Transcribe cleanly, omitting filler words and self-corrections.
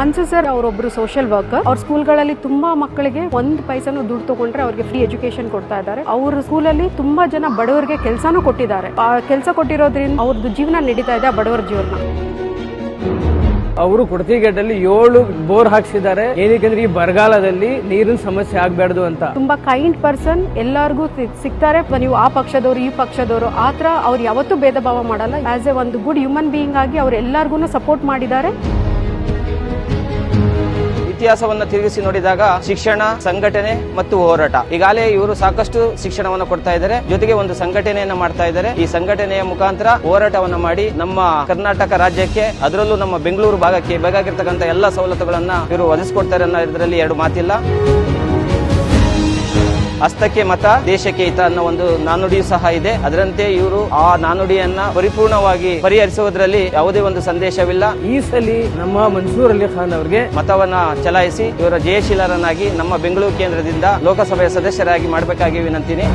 Mansoor sir ಅವರೊಬ್ರು social worker. ಅವ್ರ ಸ್ಕೂಲ್ಗಳಲ್ಲಿ ತುಂಬಾ ಮಕ್ಕಳಿಗೆ 1 ಪೈಸೆನೂ ದುಡ್ಡು ತಗೊಂಡ್ರೆ ಅವ್ರಿಗೆ ಫ್ರೀ ಎಜುಕೇಶನ್ ಕೊಡ್ತಾ ಇದ್ದಾರೆ. ಅವ್ರ ಸ್ಕೂಲಲ್ಲಿ ತುಂಬಾ ಜನ ಬಡವರಿಗೆ ಕೆಲಸನೂ ಕೊಟ್ಟಿದ್ದಾರೆ. ಕೆಲಸ ಕೊಟ್ಟಿರೋದ್ರಿಂದ ಅವ್ರದ್ದು ಜೀವನ ನಡೀತಾ ಇದೆ, ಬಡವರ ಜೀವನ. ಅವರು ಕುಡತಿಗೇಟಲ್ಲಿ 7 ಬೋರ್ ಹಾಕ್ಸಿದ್ದಾರೆ. ಏನಕ್ಕೆ ಈ ಬರಗಾಲದಲ್ಲಿ ನೀರಿನ ಸಮಸ್ಯೆ ಆಗ್ಬಾರ್ದು ಅಂತ. ತುಂಬಾ ಕೈಂಡ್ ಪರ್ಸನ್, ಎಲ್ಲರಿಗೂ ಸಿಗ್ತಾರೆ. ನೀವು ಆ ಪಕ್ಷದವರು ಈ ಪಕ್ಷದವರು ಆತರ ಅವ್ರು ಯಾವತ್ತೂ ಭೇದ ಭಾವ ಮಾಡಲ್ಲ. ಆಸ್ ಎ ಒಂದು ಗುಡ್ ಹ್ಯೂಮನ್ ಬೀಯಿಂಗ್ ಆಗಿ ಅವ್ರು ಎಲ್ಲರಿಗೂ ಸಪೋರ್ಟ್ ಮಾಡಿದ್ದಾರೆ. ಇತಿಹಾಸವನ್ನು ತಿರುಗಿಸಿ ನೋಡಿದಾಗ ಶಿಕ್ಷಣ, ಸಂಘಟನೆ ಮತ್ತು ಹೋರಾಟ, ಈಗಾಗಲೇ ಇವರು ಸಾಕಷ್ಟು ಶಿಕ್ಷಣವನ್ನು ಕೊಡ್ತಾ ಇದ್ದಾರೆ. ಜೊತೆಗೆ ಒಂದು ಸಂಘಟನೆಯನ್ನ ಮಾಡ್ತಾ ಇದ್ದಾರೆ. ಈ ಸಂಘಟನೆಯ ಮುಖಾಂತರ ಹೋರಾಟವನ್ನ ಮಾಡಿ ನಮ್ಮ ಕರ್ನಾಟಕ ರಾಜ್ಯಕ್ಕೆ, ಅದರಲ್ಲೂ ನಮ್ಮ ಬೆಂಗಳೂರು ಭಾಗಕ್ಕೆ ಬೇಕಾಗಿರ್ತಕ್ಕಂಥ ಎಲ್ಲಾ ಸವಲತ್ತುಗಳನ್ನ ಇವರು ಒದಗಿಸಿಕೊಡ್ತಾರೆ ಅನ್ನೋ ಇದರಲ್ಲಿ ಎರಡು ಮಾತಿಲ್ಲ. ಹಸ್ತಕ್ಕೆ ಮತ, ದೇಶಕ್ಕೆ ಹಿತ ಅನ್ನೋ ಒಂದು ನಾನುಡಿಯೂ ಸಹ ಇದೆ. ಅದರಂತೆ ಇವರು ಆ ನಾನುಡಿಯನ್ನ ಪರಿಪೂರ್ಣವಾಗಿ ಪರಿಹರಿಸುವುದರಲ್ಲಿ ಯಾವುದೇ ಒಂದು ಸಂದೇಶವಿಲ್ಲ. ಈ ಸಲ ನಮ್ಮ ಮನ್ಸೂರ್ ಅಲಿ ಖಾನ್ ಅವರಿಗೆ ಮತವನ್ನ ಚಲಾಯಿಸಿ ಇವರ ಜಯಶೀಲರನ್ನಾಗಿ ನಮ್ಮ ಬೆಂಗಳೂರು ಕೇಂದ್ರದಿಂದ ಲೋಕಸಭೆಯ ಸದಸ್ಯರಾಗಿ ಮಾಡಬೇಕಾಗಿ ವಿನಂತಿನಿ.